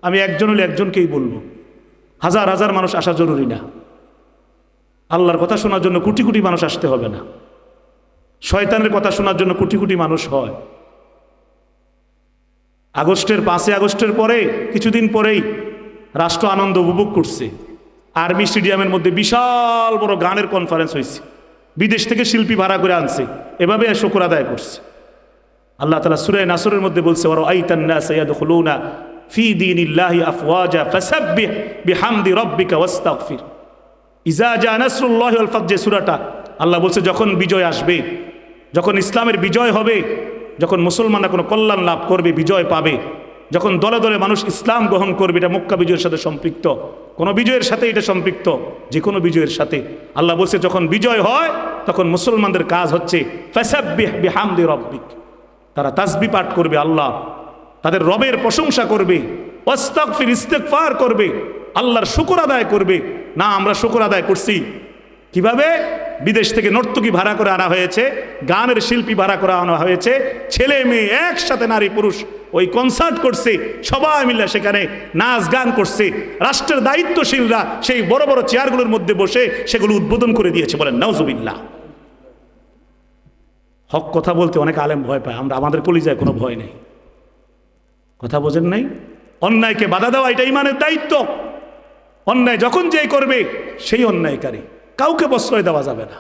আমি একজন হলে একজনকেই বলবো, হাজার হাজার মানুষ আসা জরুরি না। আল্লাহর কথা শোনার জন্য কোটি কোটি মানুষ আসতে হবে না, শয়তানের কথা শোনার জন্য কোটি কোটি মানুষ হয়। আগস্টের 5 আগস্টের পরে কিছুদিন পরেই রাষ্ট্র আনন্দ উপভোগ করছে। আর্মি স্টেডিয়ামের মধ্যে বিশাল বড় গানের কনফারেন্স হয়েছে, বিদেশ থেকে শিল্পী ভাড়া করে আনছে, এভাবে শুকর আদায় করছে। আল্লাহ তাআলা সূরা নাসরের মধ্যে বলছে, ওয়ারাআইতান নাসা ইয়াদখুলুনা ফি দীনিল্লাহি আফওয়াজা ফাসাব্বিহ বিহামদি রাব্বিকা ওয়াস্তাগফির। ইজা জা নাসরুল্লাহি ওয়াল ফাতহ, যে সূরাটা আল্লাহ বলছে যখন বিজয় আসবে, যখন ইসলামের বিজয় হবে, যখন মুসলমানরা কোনো কল্যাণ লাভ করবে, বিজয় পাবে, যখন দলে দলে মানুষ ইসলাম গ্রহণ করবে, এটা মক্কা বিজয়ের সাথে সম্পৃক্ত, কোনো বিজয়ের সাথে এটা সম্পৃক্ত, যে কোনো বিজয়ের সাথে। আল্লাহ বলছে যখন বিজয় হয় তখন মুসলমানদের কাজ হচ্ছে ফাসাব্বিহ বিহামদি রাব্বিক, তারা তাসবিহ পাঠ করবে, আল্লাহ তাদের রবের প্রশংসা করবে, ওয়াস্তাগফির ইস্তিগফার করবে, আল্লাহর শুকর আদায় করবে। না, আমরা শুকর আদায় করছি কিভাবে? বিদেশ থেকে নর্তকী ভাড়া করে আনা হয়েছে, গানের শিল্পী ভাড়া করে আনা হয়েছে, ছেলে মেয়ে একসাথে, নারী পুরুষ ওই কনসার্ট করছে, সবাই মিলে সেখানে নাচ গান করছে। রাষ্ট্রের দায়িত্বশীলরা সেই বড় বড় চেয়ারগুলোর মধ্যে বসে সেগুলো উদ্বোধন করে দিয়েছে। বলেন নাউজুবিল্লাহ। হক কথা বলতে অনেক আলেম ভয় পায়, আমরা আমাদের কলিজায় কোনো ভয় নেই। কথা বোঝেন নাই? অন্যায়কে বাধা দেওয়া এটা ইমানের দায়িত্ব। অন্যায় যখন যে করবে সেই অন্যায়কারী, কাউকে প্রশ্রয় দেওয়া যাবে না।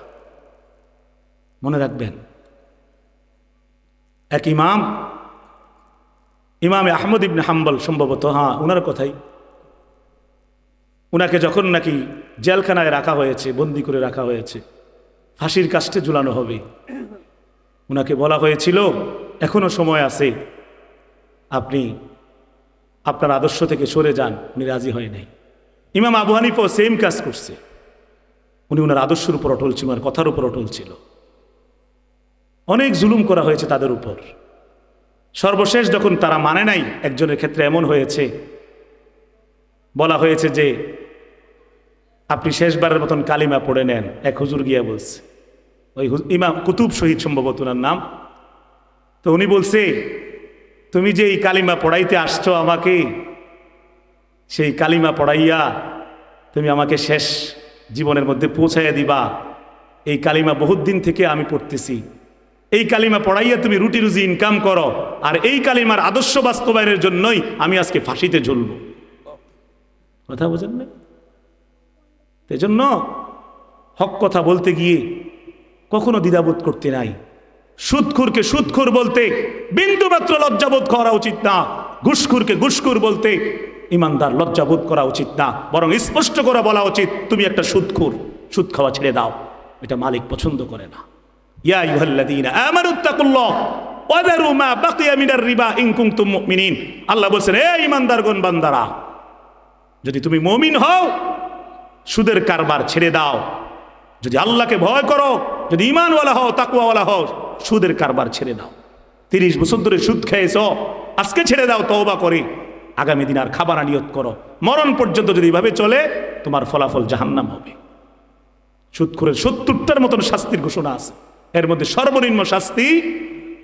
মনে রাখবেন, এক ইমামে আহমদ ইবনে হাম্বল সম্ভবত, হ্যাঁ ওনার কথাই, উনাকে যখন নাকি জেলখানায় রাখা হয়েছে, বন্দি করে রাখা হয়েছে, ফাঁসির কাস্টে ঝুলানো হবে, উনাকে বলা হয়েছিল এখনো সময় আছে, আপনি আপনার আদর্শ থেকে সরে যান। উনি রাজি হয় নাই। ইমাম আবু হানিফাও সেম কাজ করছে, উনি ওনার আদর্শের উপর অটল ছিল, ওনার কথার উপর অটল ছিল। অনেক জুলুম করা হয়েছে তাদের উপর। সর্বশেষ যখন তারা মানে নাই, একজনের ক্ষেত্রে এমন হয়েছে, বলা হয়েছে যে আপনি শেষবারের মতন কালিমা পড়ে নেন। এক হুজুর গিয়া বলছে, ওই ইমাম কুতুব শহীদ সম্ভবত ওনার নাম, তো উনি বলছে তুমি যে এই কালিমা পড়াইতে আসছো আমাকে, সেই কালিমা পড়াইয়া তুমি আমাকে শেষ জীবনের মধ্যে পৌঁছাইয়া দিবা। এই কালিমা বহুত দিন থেকে আমি পড়তেছি, এই কালিমা পড়াইয়া তুমি রুটি রুজি ইনকাম করো, আর এই কালিমার আদর্শ বাস্তবায়নের জন্যই আমি আজকে ফাঁসিতে ঝুলব। কথা বোঝেন না? এজন্য হক কথা বলতে গিয়ে কখনো দ্বিধাবোধ করতে নাই। সুদখুরকে সুদখুর বলতে বিন্দুমাত্র লজ্জাবোধ করা উচিত না, ঘুষখুরকে ঘুষখুর বলতে ইমানদার লজ্জাবোধ করা উচিত না, বরং স্পষ্ট করে বলা উচিত তুমি একটা সুদখুর, সুদ খাওয়া ছেড়ে দাও, এটা মালিক পছন্দ করে না। ইয়া আইয়ুহাল্লাযীনা আমানুত্তাকুল্লাহ ওয়া যারু মা বাকিয়া মিনার রিবা ইন কুনতুম মুমিনিন। আল্লাহ বলেন, হে ঈমানদারগণ, বান্দারা, যদি তুমি মুমিন হও সুদের কারবার ছেড়ে দাও। যদি আল্লাহকে ভয় করো, যদি ঈমানওয়ালা হও, তাকওয়াওয়ালা হও, সুদের কারবার ছেড়ে দাও। 30 বছর ধরে সুদ খেয়েছো, আজকে ছেড়ে দাও তওবা করে, আগামী দিন আর খাবার নিয়ত করো। মরণ পর্যন্ত যদি এভাবে চলে তোমার ফলাফল জাহান্নাম হবে। সুদখোরের 70টার মতন শাস্তির ঘোষণা আছে, এর মধ্যে সর্বনিম্ন শাস্তি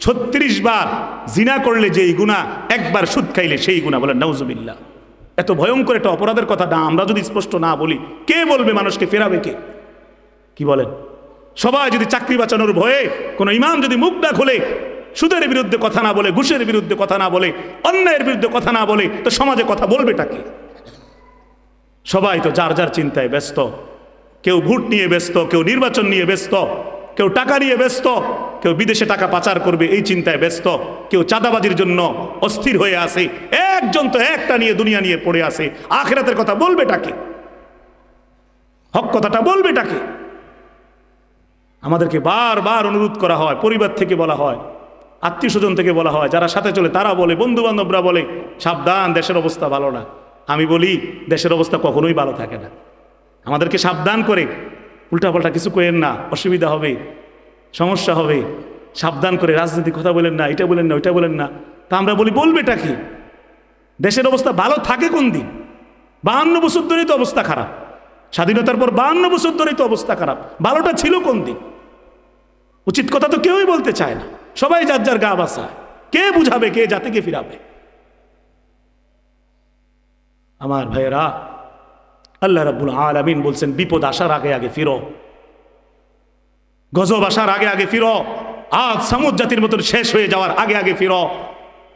36 বার জিনা করলে যেই গুনাহ, একবার সুদ খাইলে সেই গুনাহ। বলেন নাউজুবিল্লাহ। এত ভয়ঙ্কর একটা অপরাধের কথা না আমরা যদি স্পষ্ট না বলি, কে বলবে? মানুষকে ফেরাবে কে? কি বলেন? সবাই যদি চাকরি বাঁচানোর ভয়ে, কোনো ইমাম যদি মুখ না খোলে, সুদের বিরুদ্ধে কথা না বলে, ঘুষের বিরুদ্ধে কথা না বলে, অন্যায়ের বিরুদ্ধে কথা না বলে, তো সমাজে কথা বলবেটা কে? সবাই তো যার যার চিন্তায় ব্যস্ত। কেউ ভোট নিয়ে ব্যস্ত, কেউ নির্বাচন নিয়ে ব্যস্ত, কেউ টাকা নিয়ে ব্যস্ত, কেউ বিদেশে টাকা পাচার করবে এই চিন্তায় ব্যস্ত, কেউ চাঁদাবাজির জন্য অস্থির হয়ে আছে। একজন তো একটা নিয়ে, দুনিয়া নিয়ে পড়ে আছে। আখিরাতের কথা বলবেটাকে, হক কথাটা বলবেটাকে? আমাদেরকে বারবার অনুরোধ করা হয়, পরিবার থেকে বলা হয়, আত্মীয় স্বজন থেকে বলা হয়, যারা সাথে চলে তারা বলে, বন্ধু বান্ধবরা বলে, সাবধান, দেশের অবস্থা ভালো না। আমি বলি দেশের অবস্থা কখনোই ভালো থাকে না। আমাদেরকে সাবধান করে, উল্টাপাল্টা কিছু করেন না, অসুবিধা হবে, সমস্যা হবে, সাবধান করে রাজনীতির কথা বলেন না, এটা বলেন না, ওইটা বলেন না। তা আমরা বলি বলবেটা কি? দেশের অবস্থা ভালো থাকে কোন দিন? 52 বছর ধরেই তো অবস্থা খারাপ। স্বাধীনতার পর 52 বছর ধরেই তো অবস্থা খারাপ। ভালোটা ছিল কোন দিন? উচিত কথা তো কেউই বলতে চায় না, সবাই যার যার গা বাসায়। কে বুঝাবে? কে জাতিকে ফিরাবে? আমার ভাইয়েরা, আল্লাহ রাব্বুল আলামিন বলছেন বিপদ আসার আগে আগে ফিরো, গজব আসার আগে আগে ফিরো, আজ সামুদ জাতির মতন শেষ হয়ে যাওয়ার আগে আগে ফিরো।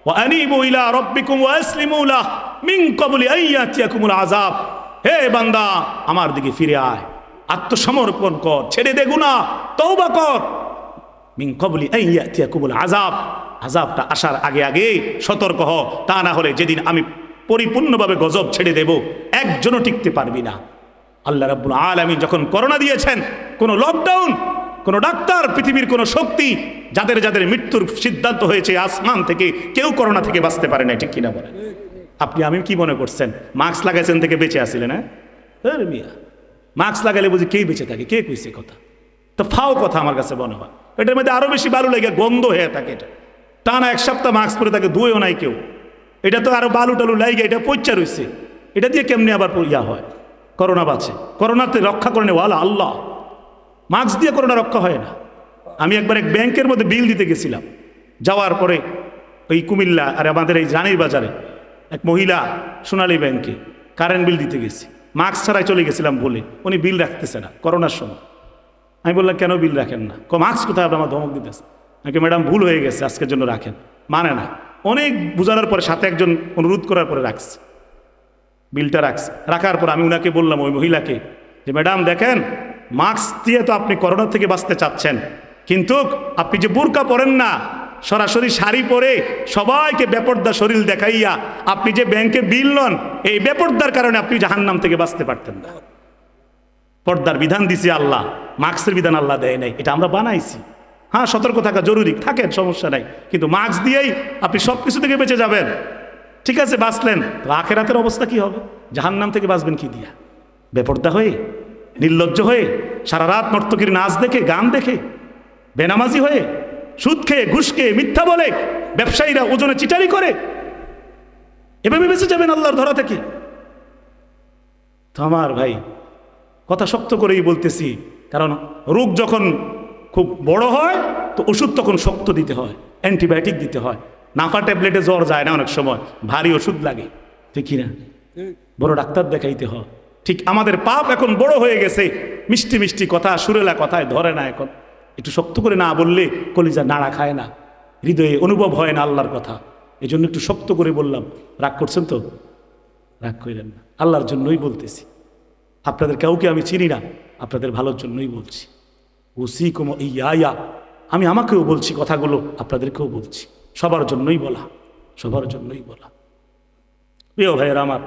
ওয়া আনিবু ইলা রাব্বিকুম ওয়া আসলিমু লাহ মিন ক্বাবলি আন ইয়াতিয়াকুমুল আযাব। হে বান্দা, আমার দিকে ফিরে আয়, আত্মসমর্পণ কর, ছেড়ে দে গুনাহ, তওবা কর। মিন ক্বাবলি আন ইয়াতিয়াকুমুল আযাব, আযাবটা আসার আগে আগে সতর্ক হও, তা না হলে যেদিন আমি পরিপূর্ণভাবে গজব ছেড়ে দেব একজনও টিকতে পারবি না। আল্লাহ রাব্বুল আলামিন যখন করোনা দিয়েছেন, কোন লকডাউন, কোন ডাক্তার, পৃথিবীর কোন শক্তি, যাদের যাদের মৃত্যুর সিদ্ধান্ত হয়েছে আসমান থেকে, কেউ করোনা থেকে বাঁচতে পারে না, ঠিক কিনা বলেন? আপনি আমি কি মনে করছেন মাস্ক লাগাইছেন থেকে বেঁচে আসিলেন? হ্যাঁ মিয়া, মাস্ক লাগাইলে বুঝি কেই বেঁচে থাকে? কে কইছে কথা? তো ফাও কথা আমার কাছে মনে হয়। এটার মধ্যে আরো বেশি বালু লেগে গন্ধ হয়ে থাকে। এটা টানা এক সপ্তাহ মাস্ক পরে তাকে ধুয়েও নাই কেউ। এটা তো আরো বালু টালু লাগে, এটা পচা রয়েছে। এটা দিয়ে কেমনি আবার ইয়া হয়? করোনা বাঁচে? করোনাতে রক্ষা করে নেওয়ালা আল্লাহ, মাস্ক দিয়ে করোনা রক্ষা হয় না। আমি একবার এক ব্যাংকের মধ্যে বিল দিতে গেছিলাম, যাওয়ার পরে ওই কুমিল্লা আর আমাদের এই রানীর বাজারে এক মহিলা সোনালী ব্যাংকে কারেন্ট বিল দিতে গেছি, মাস্ক ছাড়াই চলে গেছিলাম বলে, উনি বিল রাখতেছে না করোনার সময়। আমি বললাম কেন বিল রাখেন না? মাস্ক কোথায়? আমার ধমক দিতেছে। নাকি ম্যাডাম ভুল হয়ে গেছে, আজকের জন্য রাখেন। মানে না, অনেক বুঝানোর পরে সাথে একজন অনুরোধ করার পরে রাখছে, বিলটা রাখছে। রাখার পর আমি উনাকে বললাম, ওই মহিলাকে, যে ম্যাডাম দেখেন, মাস্ক দিয়ে তো আপনি করোনা থেকে বাঁচতে চাচ্ছেন, কিন্তু আপনি যে বোরকা পরেন না, সরাসরি শাড়ি পরে সবাইকে বেপর্দা শরীর দেখাইয়া আপনি যে ব্যাংকে বিল নন, এই বেপর্দার কারণে আপনি জাহান্নাম থেকে বাঁচতে পারতেন না। পর্দার বিধান দিছি আল্লাহ, মাস্কের বিধান আল্লাহ দেয় নাই, এটা আমরা বানাইছি। হ্যাঁ, সতর্ক থাকা জরুরি, থাকেন, সমস্যা নাই, কিন্তু মাস্ক দিয়েই আপনি সব কিছু থেকে বেঁচে যাবেন। ঠিক আছে, বাঁচলেন, তো আখেরাতের অবস্থা কি হবে? জাহান্নাম থেকে বাঁচবেন কি দিয়া? বেপর্দা হয়ে, নির্লজ্জ হয়ে, সারা রাত নর্তকীর নাচ দেখে, গান দেখে, বেনামাজি হয়ে, সুদ খেয়ে, ঘুষ খেয়ে, মিথ্যা বলে, ব্যবসায়ীরা ওজনে চিটারি করে, এভাবে বেঁচে যাবেন আল্লাহর ধরা থেকে? তো আমার ভাই, কথা শক্ত করেই বলতেছি, কারণ রোগ যখন খুব বড় হয় তো ওষুধ তখন শক্ত দিতে হয়, অ্যান্টিবায়োটিক দিতে হয়। নাফা ট্যাবলেটে জ্বর যায় না, অনেক সময় ভারী ওষুধ লাগে, ঠিক কিনা? বড় ডাক্তার দেখাইতে হয়। ঠিক আমাদের পাপ এখন বড় হয়ে গেছে, মিষ্টি মিষ্টি কথা, সুরেলা কথায় ধরে না। এখন একটু শক্ত করে না বললে কলিজা নাড়া খায় না, হৃদয়ে অনুভব হয় না আল্লাহর কথা। এই জন্য একটু শক্ত করে বললাম। রাগ করছেন তো? রাগ করেন না, আল্লাহর জন্যই বলতেছি। আপনাদের কাউকে আমি চিনি না, আপনাদের ভালোর জন্যই বলছি। ওসি কুম ইয়া, আমি আমাকেও বলছি কথাগুলো, আপনাদেরকেও বলছি, সবার জন্যই বলা, সবার জন্যই বলা। প্রিয় ভাইয়েরা আমার,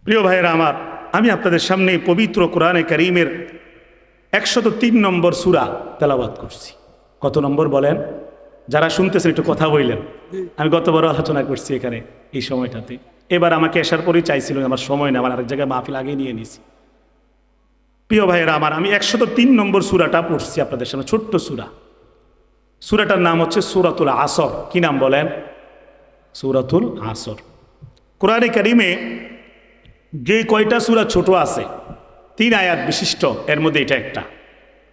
প্রিয় ভাইয়েরা আমার, আমি আপনাদের সামনে পবিত্র কোরআনে কারীমের 103 নম্বর সূরা তেলাওয়াত করছি। কত নম্বর বলেন? যারা শুনতেছেন একটু কথা বললেন। আমি গতবার আলোচনা করছি এখানে এই সময়টাতে। এবার আমাকে আসার পরেই চাইছিল, আমার সময় না, আমার আরেক জায়গায় মাহফিল আগে নিয়ে নিয়েছি। প্রিয় ভাইয়েরা আমার, আমি 103 নম্বর সূরাটা পড়ছি আপনাদের সামনে, ছোট্ট সূরা। সূরাটার নাম হচ্ছে সূরাতুল আসর। কি নাম বলেন? সূরাতুল আসর। কোরআনে কারীমে যে কয়টা সূরা ছোট আছে, 3 আয়াত বিশিষ্ট, এর মধ্যে এটা একটা।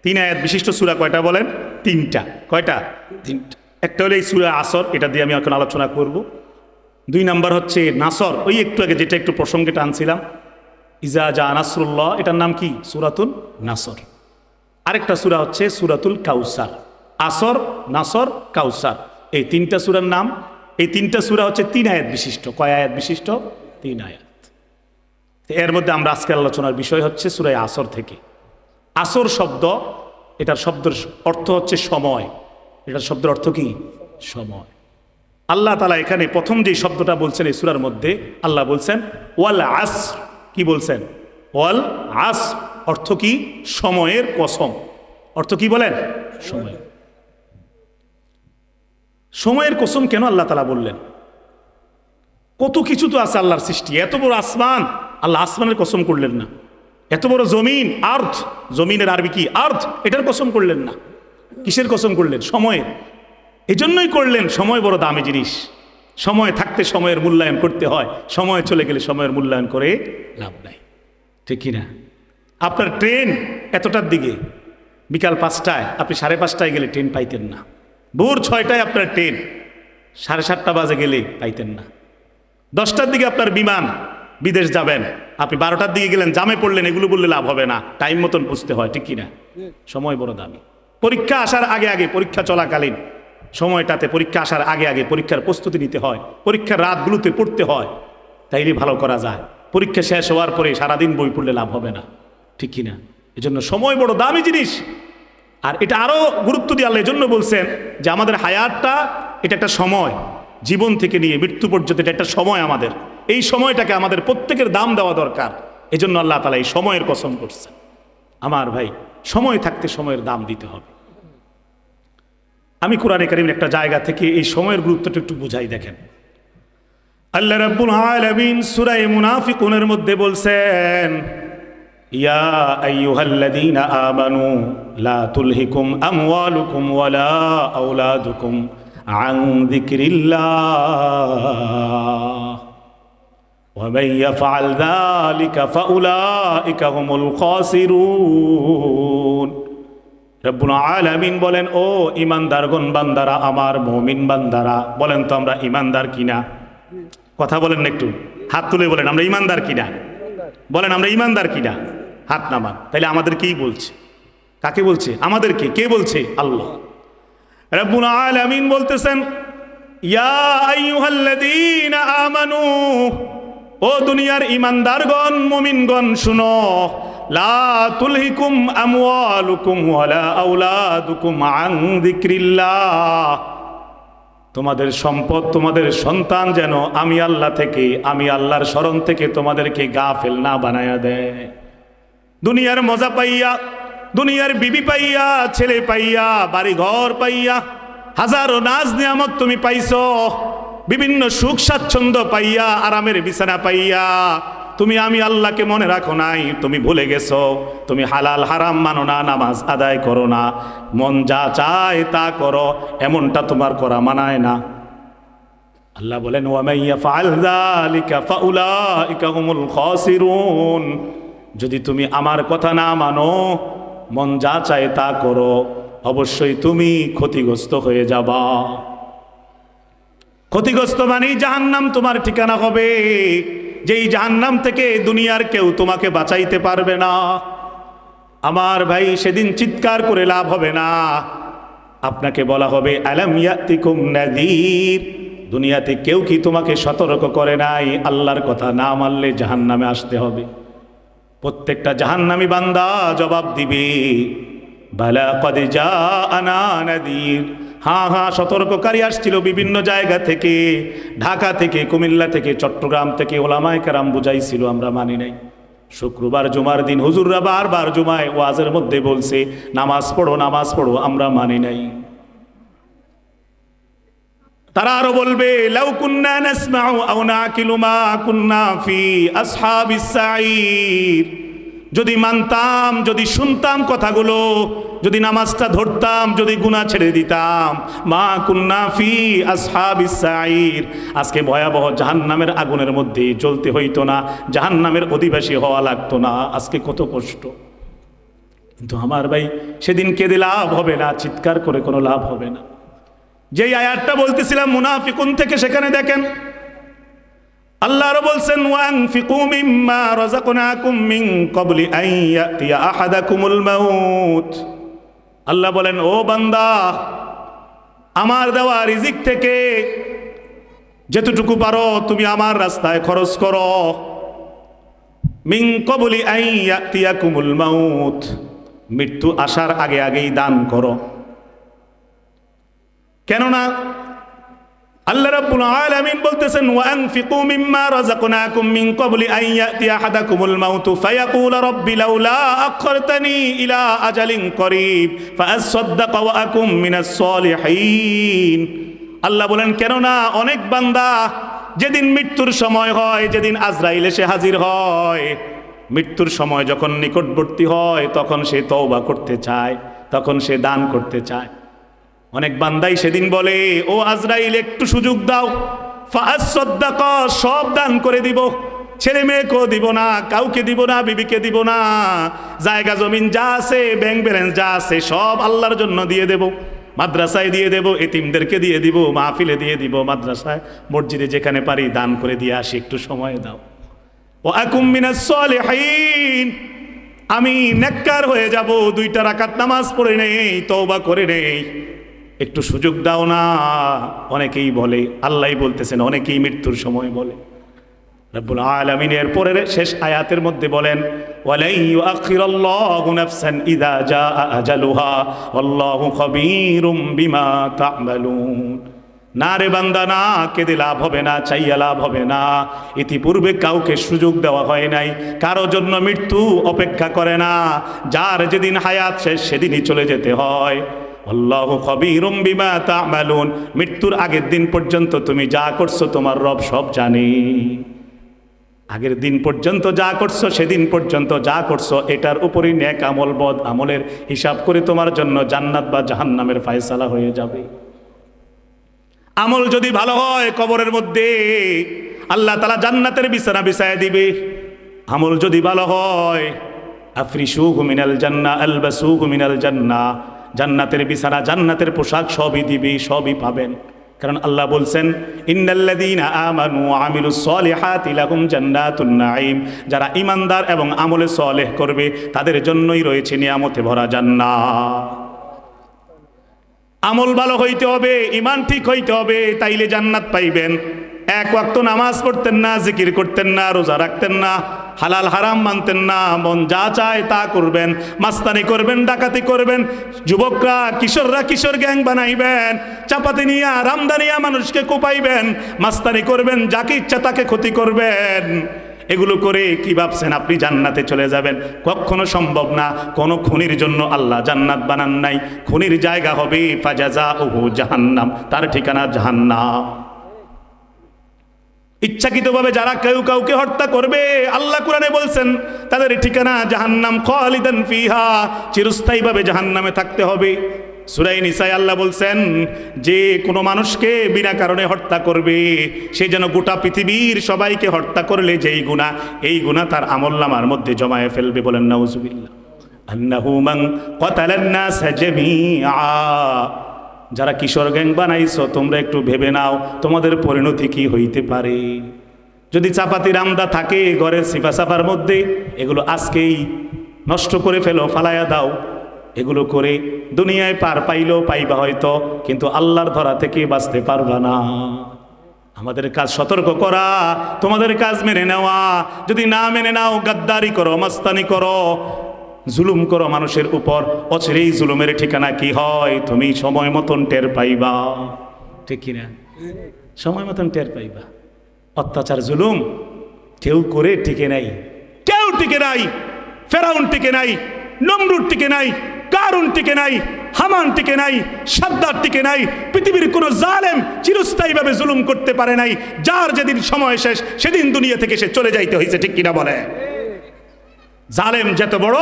3 আয়াত বিশিষ্ট সূরা কয়টা বলেন? 3টা। কয়টা? 3টা। একটা হলো এই সূরা আসর, এটা দিয়ে আমি এখন আলোচনা করব। 2 নাম্বার হচ্ছে নাসর, ওই একটু আগে যেটা একটু প্রসঙ্গে টানছিলাম, ইজা জা নাসরুল্লাহ, এটার নাম কি? সূরাতুল নাসর। আরেকটা সূরা হচ্ছে সূরাতুল কাউসার। আসর, নাসর, কাউসার, এই 3টা সূরার নাম। এই 3টা সূরা হচ্ছে 3 আয়াত বিশিষ্ট। কয় আয়াত বিশিষ্ট? 3 আয়াত। এর মধ্যে আমরা আজকে আলোচনার বিষয় হচ্ছে সূরা আসর থেকে। আসর শব্দ, এটার শব্দের অর্থ হচ্ছে সময়। এটার শব্দের অর্থ কি? সময়। আল্লাহ তাআলা এখানে প্রথম যে শব্দটা বলছেন এই সূরার মধ্যে, আল্লাহ বলছেন ওয়াল আসর। কি বলছেন? ওয়াল আসর, অর্থ কি? সময়ের কসম। অর্থ কি বলেন? সময়। সময়ের কসম কেন আল্লাহ তাআলা বললেন? কত কিছু তো আছে আল্লাহর সৃষ্টি। এত বড় আসমান, আল্লাহ আসমানের কসম করলেন না। এত বড় জমিন, আর্থ, জমিনের আরবি কি? আর্থ, এটার কসম করলেন না। কিসের কসম করলেন? সময়ের। এই জন্যই করলেন, সময় বড় দামি জিনিস। সময় থাকতে সময়ের মূল্যায়ন করতে হয়, সময় চলে গেলে সময়ের মূল্যায়ন করে লাভ নাই, ঠিক কিনা? আপনার ট্রেন এতটার দিকে, বিকাল 5টায়, আপনি 5:30টায় গেলে ট্রেন পাইতেন না। ভোর 6টায় আপনার ট্রেন, 7:30 বাজে গেলে পাইতেন না। 10টার দিকে আপনার বিমান, বিদেশ যাবেন, আপনি 12টার দিকে গেলেন, জামে পড়লেন, এগুলো বললে লাভ হবে না, টাইম মতন বুঝতে হয়, ঠিক কিনা? সময় বড় দামি। পরীক্ষা আসার আগে আগে, পরীক্ষা চলাকালীন সময়টাতে, পরীক্ষা আসার আগে আগে পরীক্ষার প্রস্তুতি নিতে হয়, পরীক্ষার রাতগুলোতে পড়তে হয়, তাইলে ভালো করা যায়। পরীক্ষা শেষ হওয়ার পরে সারাদিন বই পড়লে লাভ হবে না, ঠিক কিনা? এজন্য সময় বড় দামি জিনিস। আর এটা আরো গুরুত্ব দিয়ে আল্লাহ এজন্য বলছেন যে আমাদের হায়াতটা এটা একটা সময়, জীবন থেকে নিয়ে মৃত্যু পর্যন্ত এটা একটা সময় আমাদের। এই সময়টাকে আমাদের প্রত্যেকের দাম দেওয়া দরকার। এজন্য আল্লাহ তাআলা এই সময়ের কসম করছেন। আমার ভাই, সময় থাকতে সময়ের দাম দিতে হবে। আমি কোরআনে কারীমের একটা জায়গা থেকে এই সময়ের গুরুত্বটা একটু বুঝাই। দেখেন, আল্লাহ রাব্বুল আলামিন সূরা মুনাফিকুনের মধ্যে বলছেন, ইয়া আইয়ুহাল্লাযীনা আমানু লা তুলহিকুম আমওয়ালুকুম ওয়ালা আওলাদুকুম আন যিকরিল্লাহ ওয়া মান ইয়াফআল যালিকা ফাউলাইকা হুমুল খাসিরুন। রব্বুল আলামিন বলেন, ও ঈমানদারগণ, বান্দারা আমার, মুমিন বান্দারা, বলেন তো আমরা ঈমানদার কিনা? কথা বলেন না, একটু হাত তুলে বলেন আমরা ঈমানদার কিনা? বলেন আমরা ঈমানদার কিনা? হাত নামান। তাইলে আমাদের কি বলছে? কাকে বলছে? আমাদেরকে। কে বলছে? আল্লাহ রব্বুল আলামিন বলতেছেন, ইয়া আইয়ুহাল্লাযীনা আমানু, ও দুনিয়ার ঈমানদারগণ, মুমিনগণ, শুনো, লা তুলহিকুম আমওয়ালুকুম ওয়ালা আওলাদুকুম আন যিকরিল্লাহ, তোমাদের সম্পদ, তোমাদের সন্তান যেন আমি আল্লাহ থেকে, আমি আল্লাহর স্মরণ থেকে তোমাদেরকে গাফেল না বানায়া দেয়। দুনিয়ার মজা পাইয়া, দুনিয়ার বিবি পাইয়া, ছেলে পাইয়া, বাড়ি ঘর পাইয়া, হাজারো নাজ নিয়ামত তুমি পাইছো, বিভিন্ন সুখ স্বাচ্ছন্দ্য পাইয়া, আরামের বিছানা পাইয়া, তুমি আমি আল্লাহকে মনে রাখো নাই, তুমি ভুলে গেছো, তুমি হালাল হারাম মানো না, নামাজ আদায় করো না, মন যা চায় তা করো, এমনটা তোমার করা মানায় না। আল্লাহ বলেন, ওয়া মান ইয়াফআল যালিকা ফাউলাইকা হুমুল খাসিরুন, যদি তুমি আমার কথা না মানো, মন যা চায় তা করো, অবশ্যই তুমি ক্ষতিগ্রস্ত হয়ে যাবা। ক্ষতিগ্রস্ত মানে জাহান্নাম তোমার ঠিকানা হবে, যেই জাহান্নাম থেকে দুনিয়ার কেউ তোমাকে বাঁচাইতে পারবে না। আমার ভাই, সেদিন চিৎকার করে লাভ হবে না। আপনাকে বলা হবে, আলাম ইয়াতিকুম নাযীর, দুনিয়াতে কেউ কি তোমাকে সতর্ক করে নাই? আল্লাহর কথা না মানলে জাহান্নামে আসতে হবে। প্রত্যেকটা জাহান্নামী বান্দা জবাব দিবে, বালা কদ জাআনা নাযীর, হ্যাঁ হ্যাঁ, সতর্ককারী আসছিল বিভিন্ন জায়গা থেকে, ঢাকা থেকে, কুমিল্লা থেকে, চট্টগ্রাম থেকে, ওলামায়ে কেরাম বুঝাইছিল, আমরা মানি নাই। শুক্রবার জুমার দিন হুজুররা বারবার জুমায় ওয়াজের মধ্যে বলছে, নামাজ পড়ো, নামাজ পড়ো, আমরা মানি নাই। তারা আরো বলবে, লাউ কুন্না নাসমাউ আও নাকিলু মা কুন্না ফি আসহাবিস সাঈর, যদি মানতাম, যদি শুনতাম কথাগুলো, যদি নামাজটা ধরতাম, যদি গুনাহ ছেড়ে দিতাম, মা কুন্না ফি আসহাবিস সাঈর, আজকে ভয়াবহ জাহান্নামের আগুনের মধ্যে জ্বলতে হইতো না, জাহান্নামের অধিবাসী হওয়া লাগতো না। আজকে কত কষ্ট। কিন্তু আমার ভাই, সেদিন কেঁদে লাভ হবে না, চিৎকার করে কোনো লাভ হবে না। যেই আয়াতটা বলতেছিলাম মুনাফিকুন থেকে, সেখানে দেখেন আল্লাহ আরো বলছেন, ওয়ানফিকু মিম্মা রাযাকনাকুম মিন ক্বাবলি আন ইয়াতিয়া আহাদাকুমুল মাউত। আল্লাহ বলেন, ও বান্দা, আমার দেওয়া রিজিক থেকে যেতটুকু পারো তুমি আমার রাস্তায় খরচ করো। মিন ক্বাবলি আন ইয়াতিয়াকুমুল মাউত, মৃত্যু আসার আগে আগেই দান করো। কেননা আল্লাহ রাব্বুল আলামিন বলতেছেন, ওয়ানফিকু মিম্মা রাযাকনাকুম মিন ক্বাবলি আন ইয়াতিয়া আহাদাকুমুল মাউত ফায়াকুল রাব্বি লাউলা আখখারতানি ইলা আজালিন করিব ফাআসাদদাকা ওয়া আকুম মিনাস সলিহিন। আল্লাহ বলেন, কেননা অনেক বান্দা যেদিন মৃত্যুর সময় হয়, যেদিন আজরাইল এসে হাজির হয়, মৃত্যুর সময় যখন নিকটবর্তী হয়, তখন সে তওবা করতে চায়, তখন সে দান করতে চায়। অনেক বান্দাই সেদিন বলে, ও আজরাইল, একটু সুযোগ দাও, ফাআসাদদাকা, সব দান করে দিব, ছেলে মেয়েকেও দিব না, কাউকে দিব না, বিবিকে দিব না, জায়গা জমিন যা আছে, ব্যাংক ব্যালেন্স যা আছে, সব আল্লাহর জন্য দিয়ে দেব। মাদ্রাসায় দিয়ে দেব, এতিমদেরকে দিয়ে দিব, মাহফিলে দিয়ে দিব, মাদ্রাসায় মসজিদে যেখানে পারি দান করে দিয়ে আসি, একটু সময় দাও। ওয়া আকুম মিনাস সালিহিন, আমি নেককার হয়ে যাব, 2টা রাকাত নামাজ পড়ে নেই, তওবা করে নেই, একটু সুযোগ দাও না। অনেকেই বলে, আল্লাহই বলতেছেন, অনেকেই মৃত্যুর সময় বলে। রব্বুল আলামিন এর পরের শেষ আয়াতের মধ্যে বলেন, ওয়ালাই ইউআখিরুল্লাহু নাফসান ইযা জাআ আজালুহা ওয়াল্লাহু খাবীরুম বিমা তা'মালুন। না রে বান্দা, না কেঁদে লাভ হবে না, চাইয়া লাভ হবে না। ইতিপূর্বে কাউকে সুযোগ দেওয়া হয় নাই, কারো জন্য মৃত্যু অপেক্ষা করে না। যার যেদিন হায়াত শেষ সেদিনই চলে যেতে হয়। আল্লাহু খাবীরুম বিমা তা'মালুন, মৃত্যুর আগের দিন পর্যন্ত তুমি যা করছো তোমার রব সব জানে। আগের দিন পর্যন্ত যা করছো, সেদিন পর্যন্ত যা করছো, এটার উপরই নেক আমল বদ আমলের হিসাব করে তোমার জন্য জান্নাত বা জাহান্নামের ফয়সালা হয়ে যাবে। আমল যদি ভালো হয়, কবরের মধ্যে আল্লাহ তাআলা জান্নাতের বিছানা বিছায় দিবে। আমল যদি ভালো হয়, আফরিশুহু মিনাল জান্নাহ আলবাসুহু মিনাল জান্নাহ, জান্নাতের বিছানা, জান্নাতের পোশাক সবই দিবে, সবই পাবেন। কারণ আল্লাহ বলছেন, ইন্নাল্লাযীনা আমানু ওয়া আমিলুস সলিহাতি লাহুম জান্নাতুন নাঈম, যারা ঈমানদার এবং আমলে সলেহ করবে তাদের জন্যই রয়েছে নিয়ামতে ভরা জান্নাত। আমল ভালো হইতে হবে, ঈমান ঠিক হইতে হবে, তাইলে জান্নাত পাইবেন। এক ওয়াক্ত নামাজ পড়তেন না, জিকির করতেন না, রোজা রাখতেন না, হালাল হারাম মানতেন না, মন যা চায় তা করবেন, মাস্তানি করবেন, ডাকাতি করবেন, যুবকরা কিশোররা কিশোর গ্যাং বানাইবেন, চাপাতি নিয়া রামদানিয়া মানুষকে কোপাইবেন, মাস্তানি করবেন, যাকে ইচ্ছা তাকে ক্ষতি করবেন। এগুলো করে কি ভাবছেন আপনি জান্নাতে চলে যাবেন? কখনো সম্ভব না। কোন খুনির জন্য আল্লাহ জান্নাত বানান নাই। খুনির জায়গা হবে ফাজাজাউহু জাহান্নাম, তার ঠিকানা জাহান্নাম। ইচ্ছাকৃতভাবে যারা কেউ কাউকে হত্যা করবে, আল্লাহ কোরআনে বলছেন তাদের ঠিকানা জাহান্নাম, খালিদান ফিহা, চিরস্থায়ীভাবে জাহান্নামে থাকতে হবে। সূরা নিসায় আল্লাহ বলছেন, যে কোনো মানুষকে বিনা কারণে হত্যা করবে, সে যেন গোটা পৃথিবীর সবাইকে হত্যা করলে যেই গুনাহ, এই গুনাহ তার আমলনামার মধ্যে জমায়ে ফেলবে। বলেন নাউজুবিল্লাহ। আন্নাহু মান ক্বাতালান নাস জামিআ, যারা কিশোর গ্যাং বানাইছো তোমরা একটু ভেবে নাও তোমাদের পরিণতি কি হইতে পারে। যদি চাপাতি রামদা থাকে ঘরের সিফা সাফার মধ্যে, এগুলো আজকেই নষ্ট করে ফেলো, ফালায়া দাও। এগুলো করে দুনিয়ায় পার পাইলেও পাইবা হয়তো, কিন্তু আল্লাহর ধরা থেকে বাঁচতে পারবা না। আমাদের কাজ সতর্ক করা, তোমাদের কাজ মেনে নেওয়া। যদি না মেনে নাও, গাদ্দারি করো, মাস্তানি করো, জুলুম করো মানুষের উপর, অচিরেই জুলুমের ঠিকানা কি হয় তুমি সময় মতন টের পাইবা। ঠিক কিনা? সময় মতন টের পাইবা। অত্যাচার জুলুম কেউ করে টিকে নাই, কেউ টিকে নাই। ফেরাউন টিকে নাই, নমরুদ টিকে নাই, কারুন টিকে নাই, হামান টিকে নাই, সাদ্দাত টিকে নাই। পৃথিবীর কোন জালেম চিরস্থায়ীভাবে জুলুম করতে পারে নাই। যার যেদিন সময় শেষ সেদিন দুনিয়া থেকে সে চলে যাইতে হয়েছে। ঠিক কিনা বলে? জালেম যত বড়,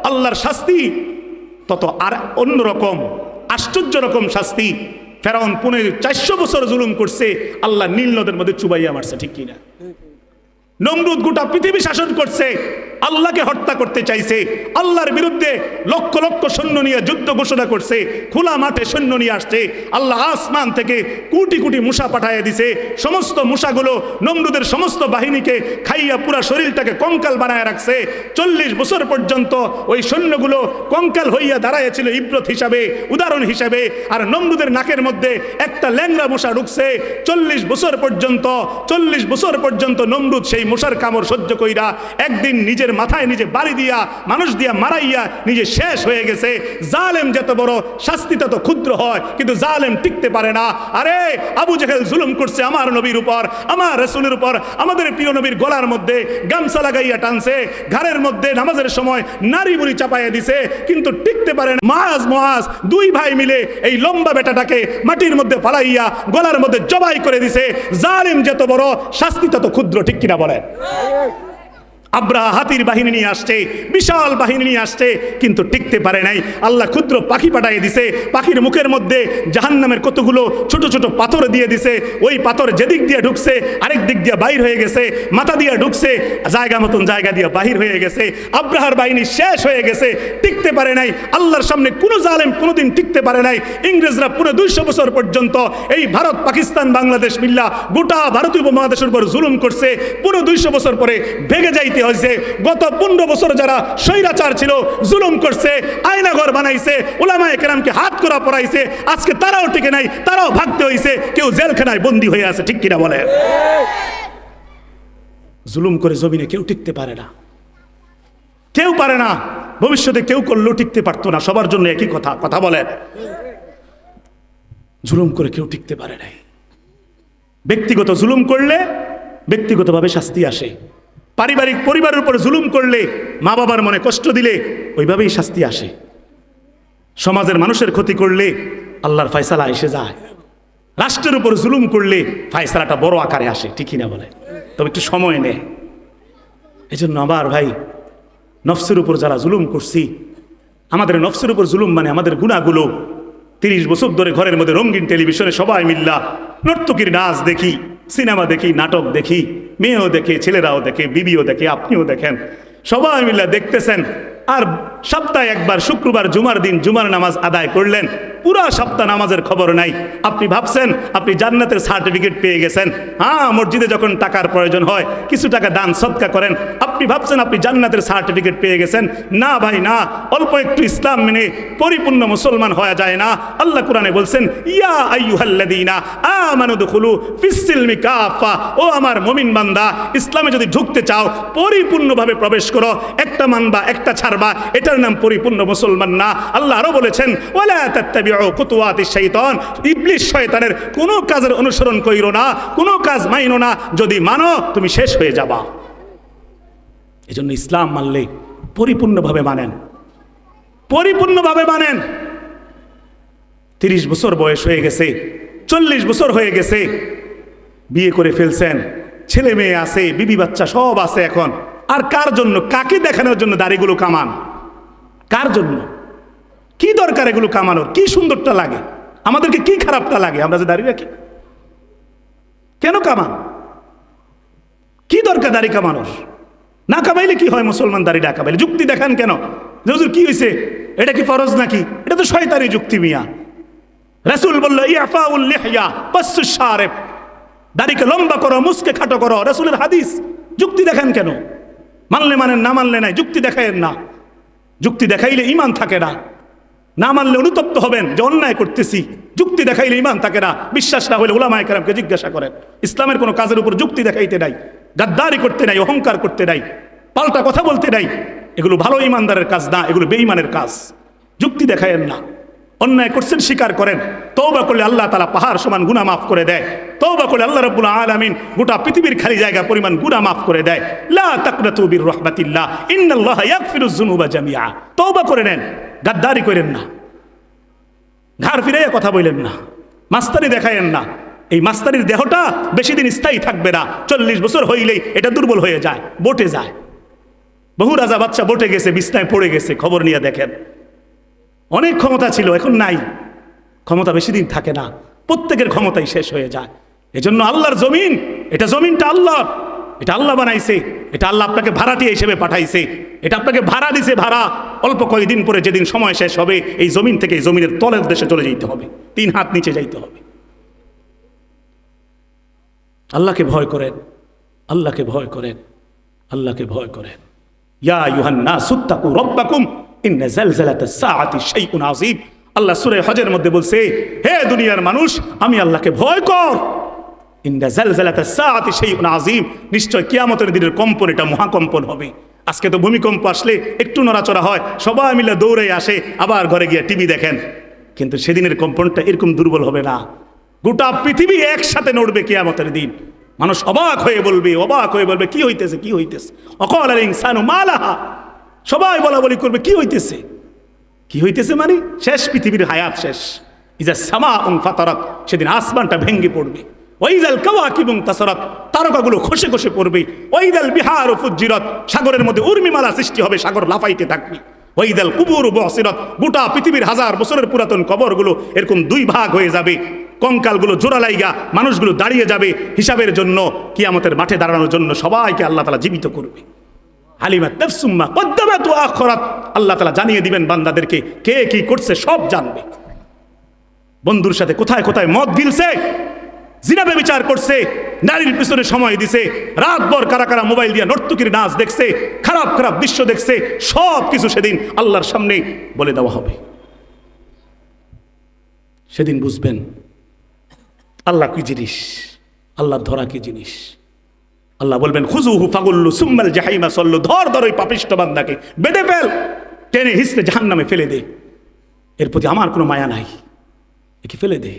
আল্লাহর শাস্তি তত আর অন্যরকম, আশ্চর্য রকম শাস্তি। ফেরাউন 400 বছর জুলুম করছে, আল্লাহ নীল নদের মধ্যে চুবাইয়া মারছে। ঠিক কিনা? নমরুদ গোটা পৃথিবী শাসন করছে, আল্লাহকে হত্যা করতে চাইছে, আল্লাহর বিরুদ্ধে লক্ষ লক্ষ সৈন্য নিয়ে যুদ্ধ ঘোষণা করছে, খোলা মাঠে সৈন্য নিয়ে আসছে। আল্লাহ আসমান থেকে কোটি কোটি মূষা পাঠাইয়া দিছে। সমস্ত মূষাগুলো নমরুদের সমস্ত বাহিনীকে খাইয়া পুরা শরীরটাকে কঙ্কাল বানায় রাখছে। 40 বছর পর্যন্ত ওই সৈন্যগুলো কঙ্কাল হইয়া দাঁড়াইয়াছিল ইব্রত হিসাবে, উদাহরণ হিসাবে। আর নমরুদের নাকের মধ্যে একটা ল্যাংড়া মূষা ঢুকছে। 40 বছর পর্যন্ত নমরুদ সেই মূষার কামড় সহ্য কইরা একদিন নিজের মাথায় নিজে বাড়ি দিয়া, মানুষ দিয়া মারাইয়া নিজে শেষ হয়ে গেছে। জালেম যত বড়, শাস্তি তত ক্ষুদ্র হয়, কিন্তু জালেম টিকতে পারে না। আরে আবু জেহেল জুলুম করছে আমার নবীর উপর, আমার রাসূলের উপর। আমাদের প্রিয় নবীর গলার মধ্যে গামছা লাগাইয়া টানছে, ঘাড়ের মধ্যে নামাজের সময় নারী বুড়ি চাপাইয়া দিছে, কিন্তু টিকতে পারে না। মুআজ 2 ভাই মিলে এই লম্বা বেটাটাকে মাটির মধ্যে ফালাইয়া গলার মধ্যে জবাই করে দিছে। জালেম যত বড়, শাস্তি তত ক্ষুদ্র। ঠিক কিনা বলে? আব্রাহা হাতির বাহিনী নিয়ে আসছে, বিশাল বাহিনী নিয়ে আসছে, কিন্তু টিকতে পারে নাই। আল্লাহ ক্ষুদ্র পাখি পাঠিয়ে দিছে, পাখির মুখের মধ্যে জাহান্নামের কতগুলো ছোট ছোট পাথর দিয়ে দিছে। ওই পাথর যেদিক দিয়ে ঢুকছে আরেক দিক দিয়ে বাহির হয়ে গেছে, মাথা দিয়ে ঢুকছে জায়গা মতন জায়গা দিয়ে বাহির হয়ে গেছে। আব্রাহার বাহিনী শেষ হয়ে গেছে, টিকতে পারে নাই। আল্লাহর সামনে কোনো জালেম কোনোদিন টিকতে পারে নাই। ইংরেজরা পুরো 200 বছর পর্যন্ত এই ভারত, পাকিস্তান, বাংলাদেশ মিল্লা গোটা ভারতীয় উপমহাদেশের উপর জুলুম করছে। পুরো 200 বছর পরে ভেগে যাইতে হয়েছে। গত 15 বছর যারা স্বৈরাচার ছিল, জুলুম করছে, আয়নাঘর বানাইছে, উলামায়ে কেরামকে হাত করা পড়াইছে, আজকে তারাও টিকে নাই, তারাও ভাগতে হয়েছে, কেউ জেলখানায় বন্দী হয়ে আছে। ঠিক কিনা বলে? জুলুম করে জমিনে কেউ টিকতে পারে না, কেউ পারে না। ভবিষ্যতে কেউ করলেও টিকতে পারতো না। সবার জন্য একই কথা, কথা বলে। জুলুম করে কেউ টিকতে পারে নাই। ব্যক্তিগত জুলুম করলে ব্যক্তিগতভাবে শাস্তি আসে। পারিবারিক পরিবারের উপর জুলুম করলে, মা বাবার মনে কষ্ট দিলে ওইভাবেই শাস্তি আসে। সমাজের মানুষের ক্ষতি করলে আল্লাহর ফয়সালা এসে যায়। রাষ্ট্রের উপর জুলুম করলে ফয়সালাটা বড় আকারে আসে। ঠিকই না বলে? তবে একটু সময় নেয়। এই জন্য আমার ভাই, নফসের উপর যারা জুলুম করছি, আমাদের নফসের উপর জুলুম মানে আমাদের গুনাহগুলো। 30 বছর ধরে ঘরের মধ্যে রঙিন টেলিভিশনে সবাই মিল্লা নর্তকীর নাচ দেখি, সিনেমা দেখি, নাটক দেখি, মেয়েও দেখে, ছেলেরাও দেখে, বিবিও দেখে, আপনিও দেখেন, সবাই মিল্লা দেখতেছেন। আর সপ্তাহে একবার শুক্রবার জুমার দিন জুমার নামাজ আদায় করলেন, পুরা সপ্তাহ নামাজের খবর নাই। আপনি ভাবছেন আপনি জান্নাতের সার্টিফিকেট পেয়ে গেছেন। হ্যাঁ, মসজিদে যখন টাকার প্রয়োজন হয় কিছু টাকা দান সদকা করেন, আপনি ভাবছেন আপনি জান্নাতের সার্টিফিকেট পেয়ে গেছেন। না ভাই না, অল্প একটু ইসলাম মেনে পরিপূর্ণ মুসলমান হওয়া যায় না। আল্লাহ কোরআনে বলছেন, ইয়া আইয়ুহাল্লাযীনা আমানু দুখুলু ফিস-সিলমি কাফা, ও আমার মুমিন বান্দা, ইসলামে যদি ঢুকতে চাও পরিপূর্ণভাবে প্রবেশ করো। একটা মানবা একটা ছাড়বা, এটার নাম পরিপূর্ণ মুসলমান না। আল্লাহ আরো বলেছেন, ওয়ালা তাত্তাবিউ খুতুওয়াতিশ শাইতান, ইবলিস শয়তানের কোনো কাজের অনুসরণ কইরো না, কোনো কাজ মাইনো না। যদি মানো তুমি শেষ হয়ে যাবা। এজন্য ইসলাম মানলে পরিপূর্ণভাবে মানেন, পরিপূর্ণভাবে মানেন। 30 বছর বয়স হয়ে গেছে, 40 বছর হয়ে গেছে, বিয়ে করে ফেলছেন, ছেলে মেয়ে আছে, বিবি বাচ্চা সব আছে। এখন আর কার জন্য, কাকে দেখানোর জন্য দাড়িগুলো কামান? কার জন্য? কি দরকার এগুলো কামানোর? কি সুন্দরটা লাগে আমাদেরকে, কি খারাপটা লাগে আমরা যে দাড়ি রাখি? কেন কামান? কি দরকার দাড়ি কামানোর? না কামাইলে কি হয়? মুসলমান দাড়ি না কামাইলে যুক্তি দেখান কেন? হুজুর কি হয়েছে, এটা কি ফরজ নাকি? এটা তো শয়তানি যুক্তি মিয়া। রাসূল বলল, ইয়াফাউল লিহয়া পাসসুশ শারিব, দাড়িকে লম্বা করো, মুসকে খাটো করো, রাসূলের হাদিস। যুক্তি দেখান কেন? মানলে মানেন, না মানলে নাই। যুক্তি দেখায়েন না। যুক্তি দেখাইলে ঈমান থাকে না। না মানলে অনুতপ্ত হবেন যে অন্যায় করতেছি। যুক্তি দেখাইলে ঈমান থাকে না। বিশ্বাস না হলে উলামায়ে কেরামকে জিজ্ঞাসা করেন। ইসলামের কোনো কাজের উপর যুক্তি দেখাইতে নাই, গাদ্দারি করতে নাই, অহংকার করতে নাই, পাল্টা কথা বলতে নাই। এগুলো ভালো ঈমানদারের কাজ না, এগুলো বেঈমানের কাজ। যুক্তি দেখায়েন না। অন্যায় করছেন স্বীকার করেন, তওবা করলে আল্লাহ তাআলা পাহাড় সমান গুনাহ মাফ করে দেয়। তওবা করলে আল্লাহ রাব্বুল আলামিন গোটা পৃথিবীর খালি জায়গা পরিমাণ গুনাহ মাফ করে দেয়। লা তাকনাতু বির রাহমাতিল্লাহ, ইন্নাল্লাহা ইয়াগফিরুয যুনুবা জামিআ। তওবা করে নেন, গাদ্দারি করেন না, ঘাড় ফিরাইয়া কথা বলেন না, মাস্তানি দেখায়েন না। এই মাস্তানির দেহটা বেশি দিন স্থায়ী থাকবে না। 40 বছর হইলেই এটা দুর্বল হয়ে যায়, বটে যায়। বহু রাজা বাচ্চা বটে গেছে, বিছনায় পড়ে গেছে, খবর নিয়ে দেখেন। অনেক ক্ষমতা ছিল, এখন নাই। ক্ষমতা বেশি দিন থাকে না, প্রত্যেকের ক্ষমতাই শেষ হয়ে যায়। এজন্য আল্লাহর জমিন, এটা জমিনটা আল্লাহ, এটা আল্লাহ বানাইছে, এটা আল্লাহ আপনাকে ভাড়াটিয়া হিসেবে পাঠাইছে, এটা আপনাকে ভাড়া দিছে। ভাড়া অল্প কয়েকদিন পরে যেদিন সময় শেষ হবে, এই জমিন থেকে এই জমিনের তলের দেশে চলে যেতে হবে, 3 হাত নিচে যাইতে হবে। আল্লাহকে ভয় করেন, আল্লাহকে ভয় করেন, আল্লাহকে ভয় করেন। ইয়া আইয়ুহান নাসুত্তাকু রাব্বাকুম ইন্না যালজালাতাস সাআতি শাইউন আযীম। আল্লাহ সূরা হজের মধ্যে বলছে, হে দুনিয়ার মানুষ, আমি আল্লাহকে ভয় কর। ইন্না যালজালাতাস সাআতি শাইউন আযীম, নিশ্চয় কিয়ামতের দিনের কম্পন এটা মহাকম্পন হবে। আজকে তো ভূমিকম্প আসলে একটু নড়াচড়া হয়, সবাই মিলে দৌড়ে আসে, আবার ঘরে গিয়ে টিভি দেখেন। কিন্তু সেদিনের কম্পনটা এরকম দুর্বল হবে না। গোটা পৃথিবী একসাথে নড়বে কিয়ামতের দিন। মানুষ অবাক হয়ে বলবে, অবাক হয়ে বলবে, কি হইতেছে, কি হইতেছে? অকালাল ইনসানু মা লাহা, সবাই বলা বলি করবে, কি হইতেছে, কি হইতেছে? মানে শেষ, পৃথিবীর হায়াত শেষ। ইজা সামাউন ফাতারাত, সেদিন আসমানটা ভেঙে পড়বে। ওয়াইদাল কাওয়াকিবু তাসারাত, তারকাগুলো খসে খসে পড়বে। ওয়াইদাল বিহারু ফুজ্জিরাত, সাগরের মধ্যে উর্মিমালা সৃষ্টি হবে, সাগর লাফাইতে থাকবে। ওয়াইদাল কুবুরু বুসিরাত, গোটা পৃথিবীর হাজার বছরের পুরাতন কবরগুলো এরকম দুই ভাগ হয়ে যাবে, কঙ্কালগুলো জোড়া লাইগা মানুষগুলো দাঁড়িয়ে যাবে হিসাবের জন্য, কিয়ামতের মাঠে দাঁড়ানোর জন্য সবাইকে আল্লাহ তাআলা জীবিত করবে। আলিমাত নাফসুম মা কদ্দামাত ওয়া আখরাত, আল্লাহ তাআলা জানিয়ে দিবেন বান্দাদেরকে কে কি করছে, সব জানবে। বন্ধুর সাথে কোথায় কোথায় মদ গিলছে, জিনা ব্যভিচার করছে, নারীর পিছনে সময় দিছে, রাতভর কারা কারা মোবাইল দিয়ে নর্তকীর নাচ দেখছে, খারাপ খারাপ দৃশ্য দেখছে, সব কিছু সেদিন আল্লাহর সামনে বলে দেওয়া হবে। সেদিন বুঝবেন আল্লাহ কি জিনিস, আল্লাহর ধরা কি জিনিস। আল্লাহ বলবেন খুযুহু ফাগুল্লু সুম্মাল জাহিমা সাল্লু, ধর ধর ওই পাপিষ্ঠ বান্দাকে, বেঁধে ফেল, টেনে হিঁচড়ে জাহান্নামে ফেলে দে, এর প্রতি আমার কোনো মায়া নাই, একে ফেলে দে।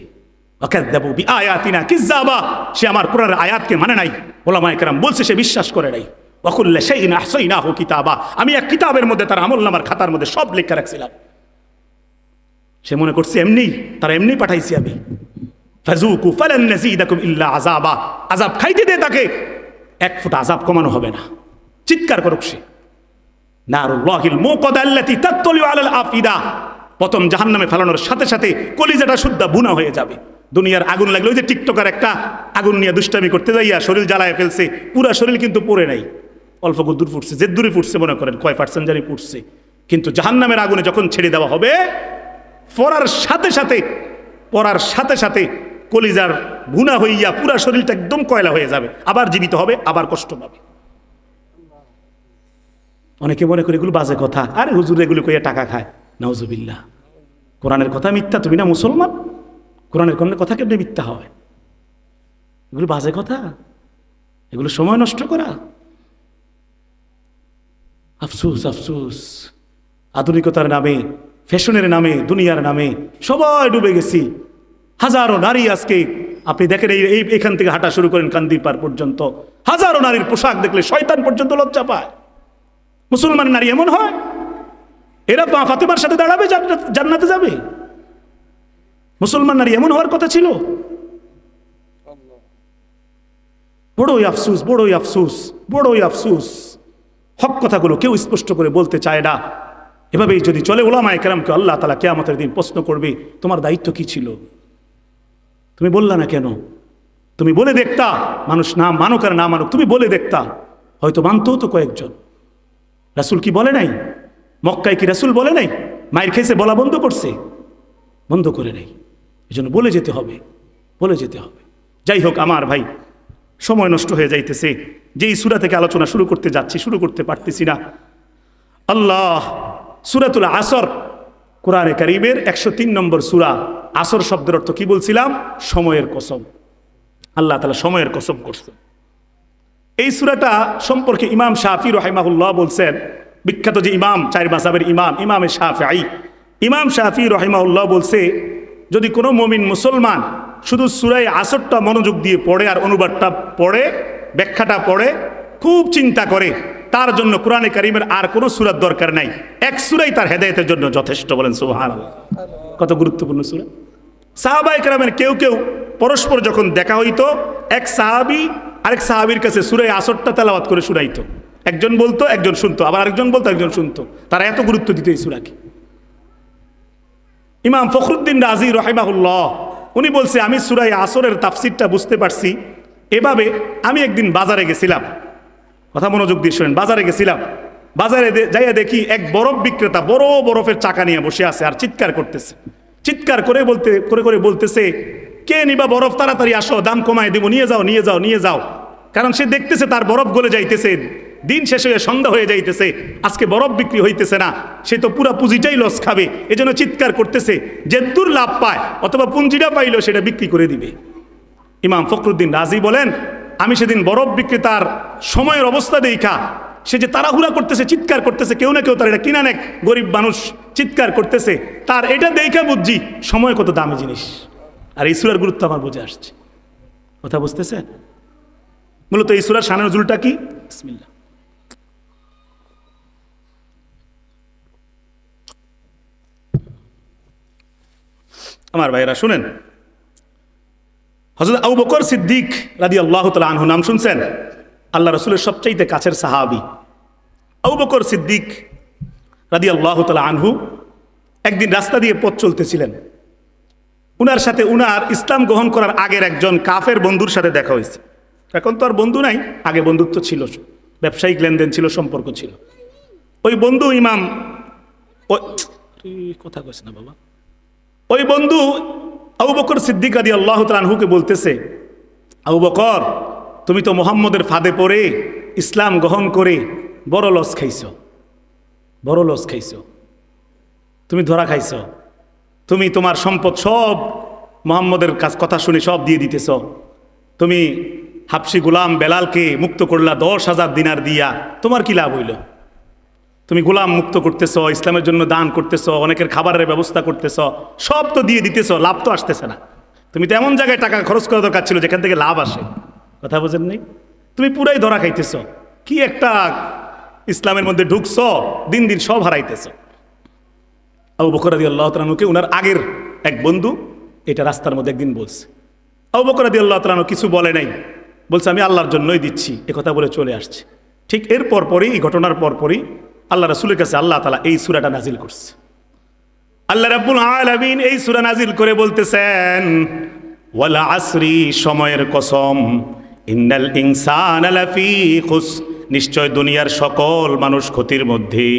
ওয়াকাযযাবু বিআয়াতিনা কিযাবা, সে আমার কোরআনের আয়াতকে মানে নাই, উলামায়ে কেরাম বলছে সে বিশ্বাস করে নাই। ওয়া কুল্লা শাইইন আহসাইনাহু কিতাবা, আমি এক কিতাবের মধ্যে তার আমলনামার খাতার মধ্যে সব লেখা রাখছিলাম। সে মনে করছে এমনি, তারা এমনি পাঠাইছি আমি। ফাযুকু ফালান নাযীদাকুম ইল্লা আযাবা, আযাব খাইতে দে তাকে, এক ফুটা আযাব কমানো হবে না। চিৎকার করুক সে। নারুল্লাহিল মুকাদা আল্লাতী তাত্তালিউ আলাল আফিদা, প্রথম জাহান্নামে ফেলানোর সাথে সাথে কলিজাটা শুদ্ধ বুনা হয়ে যাবে। দুনিয়ার আগুন লাগলে, ওই যে টিকটকার একটা আগুন নিয়ে দুষ্টামি করতে যাইয়া শরীর জ্বালায় ফেলছে, পুরা শরীর কিন্তু পড়ে নাই, অল্প দূর ফুটছে, যে দূরে ফুটছে মনে করেন কয় পার্সেন্ট জানি ফুটছে, কিন্তু জাহান্নামের আগুনে যখন ছেড়ে দেওয়া হবে, পড়ার সাথে সাথে কলিজার ভুনা হইয়া পুরা শরীরটা একদম কয়লা হয়ে যাবে, আবার জীবিত হবে, আবার কষ্ট পাবে। অনেকে মনে করে এগুলো বাজে কথা, আরে হুজুর এগুলো কইয়া টাকা খায়, নাউজুবিল্লাহ। কোরআনের কথা মিথ্যা, তুমি না মুসলমান, কোরআনের কোন কথা কেমনি মিথ্যা হয়? এগুলো বাজে কথা, এগুলো সময় নষ্ট করা। আফসুস আফসুস, আধুনিকতার নামে, ফ্যাশনের নামে, দুনিয়ার নামে সবাই ডুবে গেছি। হাজারো নারী আজকে আপনি দেখেন, এই এখান থেকে হাঁটা শুরু করেন কান্দিপার পর্যন্ত, হাজারো নারীর পোশাক দেখলে শয়তান পর্যন্ত লজ্জা পায়। মুসলমান নারী এমন হয়, এরা মা ফাতেমার সাথে দাঁড়াবে, জান্নাতে যাবে। মুসলমান নারী এমন হওয়ার কথা ছিল। বড়ই আফসুস, বড়ই আফসুস, বড়ই আফসুস। হক কথাগুলো কেউ স্পষ্ট করে বলতে চায় না। এভাবেই যদি চলে, উলামায়ে কেরামকে আল্লাহ তাআলা কিয়ামতের দিন প্রশ্ন করবে, তোমার দায়িত্ব কি ছিল, তুমি বললা না কেন? তুমি বলে দেখতা, মানুষ না মানুক আর না মানুক, তুমি বলে দেখতা, হয়তো মানতো তো কয়েকজন। রাসূল কি বলে নাই? মক্কায় কি রাসূল বলে নাই? মায়ের খেয়েছে বলা বন্ধ করছে? বন্ধ করে নাই। এই জন্য বলে যেতে হবে, বলে যেতে হবে। যাই হোক আমার ভাই, সময় নষ্ট হয়ে যাইতেছে। যেই সূরা থেকে আলোচনা শুরু করতে যাচ্ছি, শুরু করতে পারতেছি না। আল্লাহ, সূরাতুল আসর, কোরআনে কারীমের 103 নম্বর সূরা। আসর শব্দের অর্থ কি বলছিলাম? সময়ের কসম। আল্লাহ তাআলা সময়ের কসম করছেন। এই সূরাটা সম্পর্কে ইমাম শাফিঈ রাহিমাহুল্লাহ বলছেন, বিখ্যাত যে ইমাম, চার মাযহাবের ইমাম, ইমামে শাফিঈ, ইমাম শাফিঈ রাহিমাহুল্লাহ বলছে, যদি কোনো মুমিন মুসলমান শুধু সূরা আসরটা মনোযোগ দিয়ে পড়ে আর অনুবাদটা পড়ে, ব্যাখ্যাটা পড়ে, খুব চিন্তা করে, তার জন্য কোরআনে কারীমের আর কোনো সূরার দরকার নাই, এক সূরাই তার হেদায়েতের জন্য যথেষ্ট। বলেন সুবহানাল্লাহ। কত গুরুত্বপূর্ণ সূরা। সাহাবায়ে কেরামের কেউ কেউ পরস্পর যখন দেখা হইতো, এক সাহাবী আরেক সাহাবীর কাছে সূরা আসরটা তেলাওয়াত করে শোনাইতো। একজন বলতো, একজন শুনতো, আবার আরেকজন বলতো, একজন শুনতো। তারা এত গুরুত্ব দিত এই সূরাকে। ইমাম ফখরুদ্দিন রাজি রাহিমাহুল্লাহ উনি বলছে, আমি সূরা আসরের তাফসীরটা বুঝতে পারছি এভাবে। আমি একদিন বাজারে গেছিলাম, কথা মনোযোগ দিয়ে শুনেন, বাজারে গেছিলাম, বাজারে যাইয়া দেখি এক বরফ বিক্রেতা বড় বরফের চাকা নিয়ে বসে আছে আর চিৎকার করতেছে। চিৎকার করে বলতেছে, কে নিবা বরফ, তাড়াতাড়ি আসো, দাম কমায় দেবো, নিয়ে যাও, নিয়ে যাও, নিয়ে যাও। কারণ সে দেখতেছে তার বরফ গলে যাইতেছে, দিন শেষ হয়ে সন্ধ্যা হয়ে যাইতেছে, আজকে বরফ বিক্রি হইতেছে না, সে তো পুরা পুঁজিটাই লস খাবে, এজন্য চিৎকার করতেছে, যে দূর লাভ পায় অথবা পুঁজিটা পাইলো সেটা বিক্রি করে দিবে। ইমাম ফখরুদ্দিন রাজি বলেন, আমি সেদিন বরফ বিক্রেতার সময়ের অবস্থা দেখা, সে যে তাড়াহুড়া করতেছে, চিৎকার করতেছে, কেউ না কেউ তার এটা কিনা নেক, গরিব মানুষ চিৎকার করতেছে, তার এটা দেখা বুঝছি সময় কত দামি জিনিস। আর এই সূরার গুরুত্ব আমার বুঝে আসছে। কথা বুঝতেছে? মূলত এই সূরার শানে নজুলটা কি? বিসমিল্লাহ। আমার ভাইরা শুনেন, হযরত আবু বকর সিদ্দিক রাদিয়াল্লাহু তাআলা আনহু নাম শুনছেন? আল্লাহ রাসূলের সবচাইতে কাছের সাহাবী আবু বকর সিদ্দিক রাদিয়াল্লাহু তাআলা আনহু একদিন রাস্তা দিয়ে পথ চলতেছিলেন। উনার সাথে উনার ইসলাম গ্রহণ করার আগের একজন কাফের বন্ধুর সাথে দেখা হয়েছে। এখন তো আর বন্ধু নাই, আগে বন্ধুত্ব ছিল, ব্যবসায়িক লেনদেন ছিল, সম্পর্ক ছিল। ওই বন্ধু ইমাম কথা কইছে না বাবা, ওই বন্ধু আবু বকর সিদ্দিক রাদিয়াল্লাহু তাআলা আনহুকে বলতেছে, আবু বকর, তুমি তো মুহাম্মদের ফাঁদে পড়ে ইসলাম গ্রহণ করে বড় লস খাইছো, বড় লস খাইছো, তুমি ধরা খাইছো, তুমি তোমার সম্পদ সব মুহাম্মদের কথা শুনে সব দিয়ে দিতেছ, তুমি হাবশি গোলাম বেলালকে মুক্ত করলা 10,000 দিনার দিয়া, তোমার কি লাভ হইল? তুমি গোলাম মুক্ত করতেছ, ইসলামের জন্য দান করতেছ, অনেকের খাবারের ব্যবস্থা করতেছ, সব তো দিয়ে দিতেছ, লাভ তো আসতেছে না। তুমি তো এমন জায়গায় টাকা খরচ করা দরকার ছিল যেখান থেকে লাভ আসে। কথা বোঝেন নাই? তুমি পুরাই ধরা খাইতেছ। কি একটা ইসলামের মধ্যে ঢুকছ, দিন দিন সব হারাইতেছ। আবু বকর রাদিয়াল্লাহু তাআলা আনহুকে উনার আগের এক বন্ধু এটা রাস্তার মধ্যে একদিন বলছে। আবু বকর রাদিয়াল্লাহু তাআলা আনহু কিছু বলে নাই, বলছে আমি আল্লাহর জন্যই দিচ্ছি, কথা বলে চলে আসছে। ঠিক এর পরপরই, এই ঘটনার পরপরই আল্লাহ রাসূলের কাছে আল্লাহ তাআলা এই সূরাটা নাজিল করছে। আল্লাহ রাব্বুল আলামিন এই সূরা নাজিল করে বলতেছেন, ওয়াল আসরি, সময়ের কসম, ইন্নাল ইনসানা লাফি খুস, নিশ্চয় দুনিয়ার সকল মানুষ ক্ষতির মধ্যে,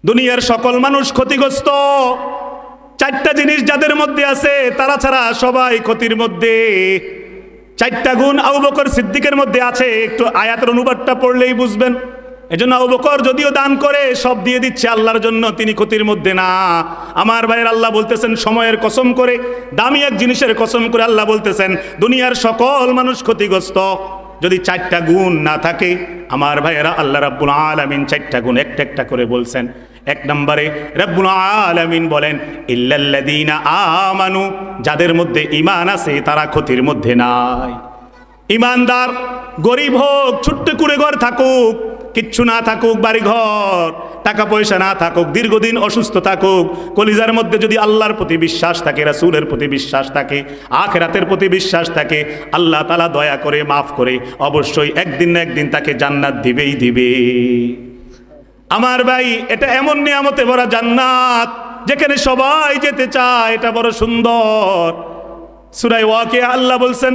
দুনিয়ার সকল মানুষ ক্ষতিগ্রস্ত। 4টা জিনিস যাদের মধ্যে আছে তারা ছাড়া সবাই ক্ষতির মধ্যে। 4টা গুণ আবু বকর সিদ্দিকের মধ্যে আছে, একটু আয়াতের অনুবাদটা পড়লেই বুঝবেন। এজন্য আবু বকর যদিও দান করে সব দিয়ে দিচ্ছে আল্লাহর জন্য, তিনি ক্ষতির মধ্যে না। আমার ভাইয়ের আল্লাহ বলতেছেন সময়ের কসম করে, দামি এক জিনিসের কসম করে আল্লাহ বলতেছেন দুনিয়ার সকল মানুষ ক্ষতিগ্রস্ত। যদি 4টা গুণ না থাকে আমার ভাইয়েরা, আল্লাহ রাব্বুল আলামিন 4টা গুণ একটা একটা করে বলছেন। 1 নম্বরে রাব্বুল আলামিন বলেন ইল্লাল্লাযীনা আমানু, যাদের মধ্যে ঈমান আছে তারা ক্ষতির মধ্যে নাই। ঈমানদার, গরিব হোক, ছোট্ট কুড়ে ঘর থাকুক, কিচ্ছু না থাকুক, বাড়ি ঘর, টাকা পয়সা না থাকুক, দীর্ঘদিন অসুস্থ থাকুক, কলিজার মধ্যে যদি আল্লাহর প্রতি বিশ্বাস থাকে, রাসূলের প্রতি বিশ্বাস থাকে, আখিরাতের প্রতি বিশ্বাস থাকে, আল্লাহ তাআলা দয়া করে মাফ করে অবশ্যই একদিন না একদিন তাকে জান্নাত দিবেই দিবে। আমার ভাই, এটা এমন নিয়ামতে ভরা জান্নাত যেখানে সবাই যেতে চায়, এটা বড় সুন্দর। সূরা ওয়াকিয়া আল্লাহ বলছেন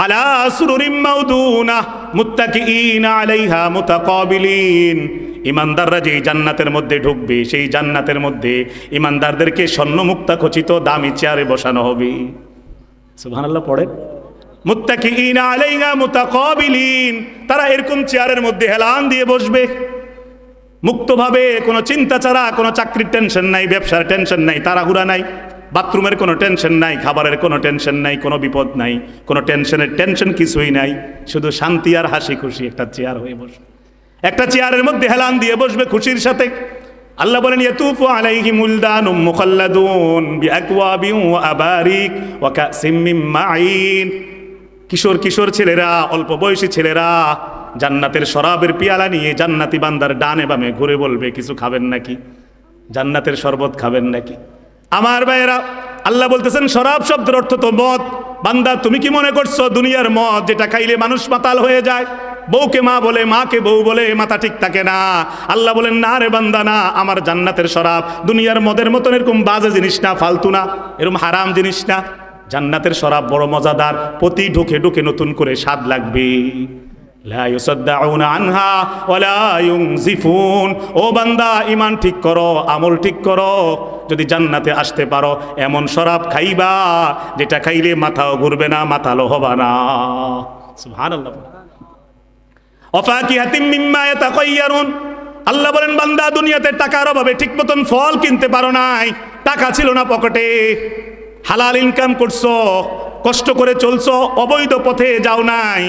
আলা সুরুরিম মাউদুনা মুত্তাকিইনা আলাইহা মুতাকাবিলিন, ইমানদাররা যেই জান্নাতের মধ্যে ঢুকবে সেই জান্নাতের মধ্যে ইমানদারদেরকে স্বর্ণমুক্তা খচিত দামি চেয়ারে বসানো হবে। সুবহানাল্লাহ পড়ে, মুত্তাকিইনা আলাইহা মুতাকাবিলিন, তারা এরকম চেয়ারের মধ্যে হেলান দিয়ে বসবে মুক্তভাবে, কোনো চিন্তা ছাড়া, কোনো চাকরির টেনশন নাই, ব্যবসার টেনশন নাই, তাড়াহুড়া নাই, বাথরুমের কোনো টেনশন নাই, খাবারের কোনো টেনশন নাই, কোনো বিপদ নাই, কোনো টেনশন কিছুই নাই, শুধু শান্তি আর হাসি খুশি একটা চেয়ার হয়ে বসবে, একটা চেয়ারের মধ্যে হেলান দিয়ে বসবে খুশির সাথে। আল্লাহ বলেন ইয়াতুফু আলাইহিম উলদানুম মুখাল্লাদুন বিআকওয়াবিন ওয়া আবারিক ওয়া কাসিম মিন মাঈন, কিশোর ছেলেরা, অল্প বয়সী ছেলেরা জান্নাতের শরাবের পিয়ালা নিয়ে জান্নাতি বান্দার ডানে বামে ঘুরে বলবে কিছু খাবেন নাকি, জান্নাতের শরবত খাবেন নাকি। আমার ভাইয়েরা, আল্লাহ বলতেছেন শরাব শব্দের অর্থ তো মদ। বান্দা তুমি কি মনে করছো দুনিয়ার মদ যেটা খাইলে মানুষ মাতাল হয়ে যায়, বউকে মা বলে, মাকে বউ বলে, মাথা ঠিক থাকে না? আল্লাহ বলেন না রে বান্দা, না, আমার জান্নাতের শরাব দুনিয়ার মদের মতন এরকম বাজে জিনিস না, ফালতু না, এরকম হারাম জিনিস না। জান্নাতের শরাব বড় মজাদার, প্রতি ঢুকে ঢুকে নতুন করে স্বাদ লাগবে। লা ইউসাদ্দাউনা আনহা ওয়ালা ইউনজিফুন। ও বান্দা, ঈমান ঠিক করো, আমল ঠিক করো, যদি জান্নাতে আসতে পারো এমন শরাব খাইবা যেটা খাইলে মাথাও ঘুরবে না, মাতালো হবা না। সুবহানাল্লাহ। ওয়াফাকিহাতিম মিম্মা ইয়াতাখায়্যারুন, আল্লাহ বলেন বান্দা দুনিয়াতে টাকার অভাবে ঠিক মতন ফল কিনতে পারো নাই, টাকা ছিল না পকেটে, হালাল ইনকাম করছো, কষ্ট করে চলছো, অবৈধ পথে যাও নাই,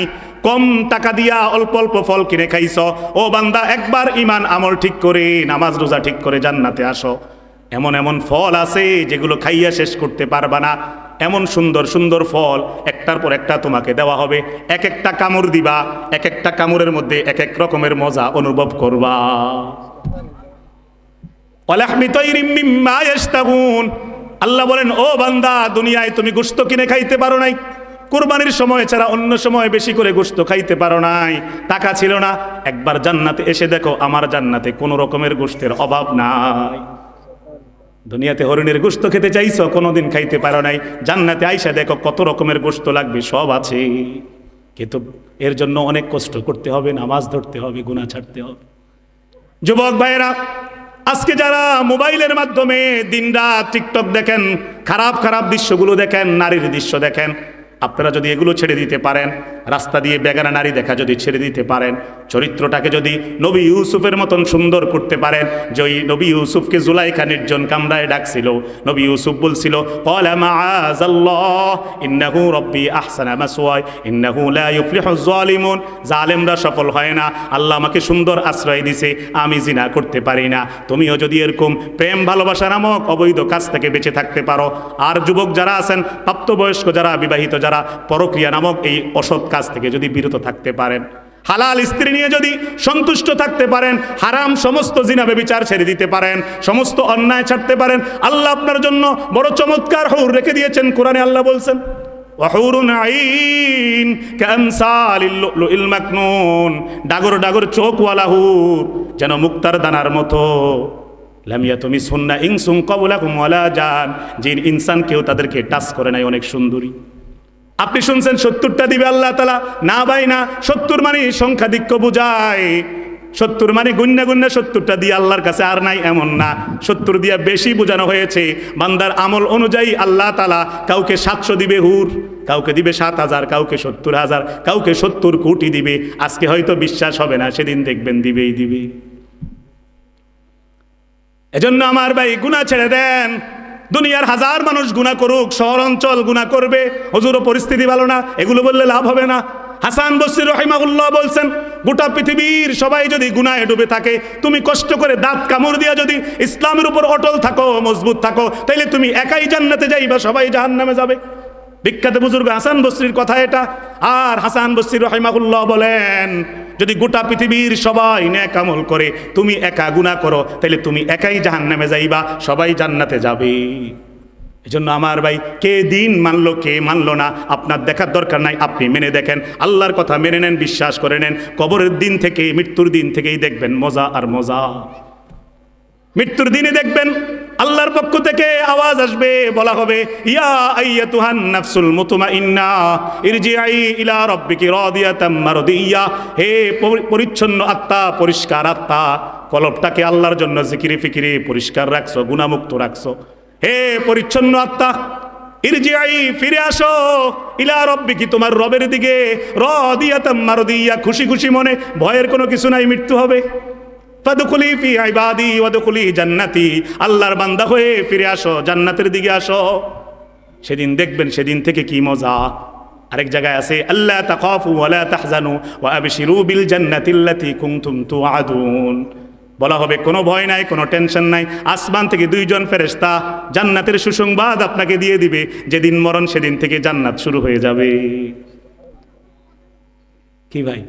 কম টাকা দিয়া অল্প অল্প ফল কিনে খাইছ। ও বান্দা, একবার ঈমান আমল ঠিক করে, নামাজ রোজা ঠিক করে জান্নাতে আসো। এমন এমন ফল আছে যেগুলো খাইয়া শেষ করতে পারবা না, এমন সুন্দর সুন্দর ফল একটার পর একটা তোমাকে দেওয়া হবে। এক একটা কামড় দিবা, এক একটা কামড়ের মধ্যে এক এক রকমের মজা অনুভব করবা। ওয়ালাহমি তায়রিম মিম্মা ইয়াশতাহুন, আল্লাহ বলেন, ও বান্দা, দুনিয়ায় তুমি গোশত কিনে খাইতে পারো নাই, কুরবানির সময় ছাড়া অন্য সময় বেশি করে গোশত খাইতে পারো নাই, টাকা ছিল না। একবার জান্নাতে এসে দেখো, আমার জান্নাতে কোনো রকমের গোশতের অভাব নাই। দুনিয়াতে হরিণের গোশত খেতে চাইছো, কোনোদিন খাইতে পারো নাই, জান্নাতে আইসা দেখো কত রকমের গোশত লাগবে, সব আছে। কিন্তু এর জন্য অনেক কষ্ট করতে হবে, নামাজ ধরতে হবে, গুনাহ ছাড়তে হবে। যুবক ভাইয়েরা, আজকে যারা মোবাইলের মাধ্যমে দিনরাত টিকটক দেখেন, খারাপ খারাপ দৃশ্যগুলো দেখেন, নারীর দৃশ্য দেখেন, আপনারা যদি এগুলো ছেড়ে দিতে পারেন, রাস্তা দিয়ে বেগানা নারী দেখা যদি ছেড়ে দিতে পারেন, চরিত্রটাকে যদি নবী ইউসুফের মতন সুন্দর করতে পারেন, যে ওই নবী ইউসুফকে জুলাইখা নির্জন কামরায় ডাকছিল, নবী ইউসুফ বলছিল, ক্বালা মাআযাল্লাহ ইন্নাহু রাব্বী আহসানা মাসওয়ায় ইন্নাহু লা ইউফলিহুজ জালিমুন। জালেমরা সফল হয় না, আল্লাহ আমাকে সুন্দর আশ্রয় দিছে, আমি জিনা করতে পারি না। তুমিও যদি এরকম প্রেম ভালোবাসা নামক অবৈধ কাজ থেকে বেঁচে থাকতে পারো, আর যুবক যারা আছেন, প্রাপ্তবয়স্ক যারা, বিবাহিত যারা, পরক্রিয়া নামক এই অসৎ কাজ থেকে যদি বিরত থাকতে পারেন, হালাল স্ত্রী নিয়ে যদি সন্তুষ্ট থাকতে পারেন, হারাম সমস্ত জিনা ব্যভিচার ছেড়ে দিতে পারেন, সমস্ত অন্যায় ছাড়তে পারেন, আল্লাহ আপনার জন্য বড় চমৎকার হুর রেখে দিয়েছেন। কোরআনে আল্লাহ বলছেন, ওয়াহুরুন আইন কামসালিল লুলুল মাকনুন, ডাগর ডাগর চোখওয়ালা হুর, যেন মুক্তার দানার মতো। লাম ইয়াতমিসহুন্না ইনসুন ক্বাবলাকুম ওয়ালা জান, জিন ইনসান কেউ তাদেরকে টাচ করে নাই, অনেক সুন্দরী। আপনি শুনছেন 70টা দিবে আল্লাহ তাআলা, না ভাই না, 70 মানে সংখ্যাধিক্য বোঝায়। 70 মানে গুন্না গুন্না 70টা দিয়ে আল্লাহর কাছে আর নাই, এমন না। 70 দিয়া বেশি বোঝানো হয়েছে। বান্দার আমল অনুযায়ী আল্লাহ তাআলা কাউকে 700 দিবে হুর, কাউকে দিবে 7000, কাউকে 70000, কাউকে 70 কোটি দিবে। আজকে হয়তো বিশ্বাস হবে না, সেদিন দেখবেন দিবেই দিবে। এজন্য আমার ভাই, গুনাহ ছেড়ে দেন। দুনিয়ার হাজার মানুষ গুনাহ করুক, শহর অঞ্চল গুনাহ করবে, হুজুরও পরিস্থিতি ভালো না, এগুলো বললে লাভ হবে না। হাসান বসরি রাহিমাহুল্লাহ বলছেন, গোটা পৃথিবীর সবাই যদি গুনাহে ডুবে থাকে, তুমি কষ্ট করে দাঁত কামড় দিয়া যদি ইসলামের উপর অটল থাকো, মজবুত থাকো, তাইলে তুমি একাই জান্নাতে যাইবা, সবাই জাহান্নামে যাবে। বিখ্যাত বুজুর্গ হাসান বসরির কথা এটা। আর হাসান বসরি রাহিমাহুল্লাহ বলেন, যদি গোটা পৃথিবীর সবাই নেক আমল করে, তুমি একা গুনাহ করো, তাহলে তুমি একাই জাহান্নামে যাইবা, সবাই জান্নাতে যাবে। এজন্য আমার ভাই, কে দিন মানলো কে মানলো না আপনার দেখার দরকার নাই। আপনি মেনে দেখেন, আল্লাহর কথা মেনে নেন, বিশ্বাস করে নেন। কবরের দিন থেকে, মৃত্যুর দিন থেকেই দেখবেন মজা আর মজা। মৃত্যুর দিনে দেখবেন আল্লাহর পক্ষ থেকে আওয়াজ আসবে, বলা হবে, ইয়া আইয়াতুহান নাফসুল মুতমাইন্না ইরজিআই ইলা রাব্বিকি রাদিয়াতাম মারদিয়া। হে পরিচ্ছন্ন আত্মা, পরিষ্কার আত্মা, কলবটাকে আল্লাহর জন্য জিকিরে ফিকিরে পরিষ্কার রাখছো, গুনাহমুক্ত রাখছো। হে পরিচ্ছন্ন আত্মা, ইরজিআই, ফিরে আসো, ইলা রাব্বিকি, তোমার রবের দিকে, রাদিয়াতাম মারদিয়া, খুশি খুশি মনে, ভয়ের কোনো কিছু নাই, মৃত্যু হবে। ফাদখুলি ফি ইবাদি ওয়াদখুলি জান্নাতি, আল্লাহর বান্দা হয়ে ফিরে আসো, জান্নাতের দিকে আসো। সেদিন দেখবেন, সেদিন থেকে কি মজা। আরেক জায়গায় আছে, আল্লা তাখাফু ওয়ালা তাহজানু ওয়া আবশিরু বিল জান্নাতিল্লাতী কুনতুম তুআদুন। বলা হবে, কোনো ভয় নাই, কোনো টেনশন নাই। আসমান থেকে 2 জন ফেরেশতা জান্নাতের সুসংবাদ আপনাকে দিয়ে দিবে। যেদিন মরণ, সেদিন থেকে জান্নাত শুরু হয়ে যাবে। কি ভাই?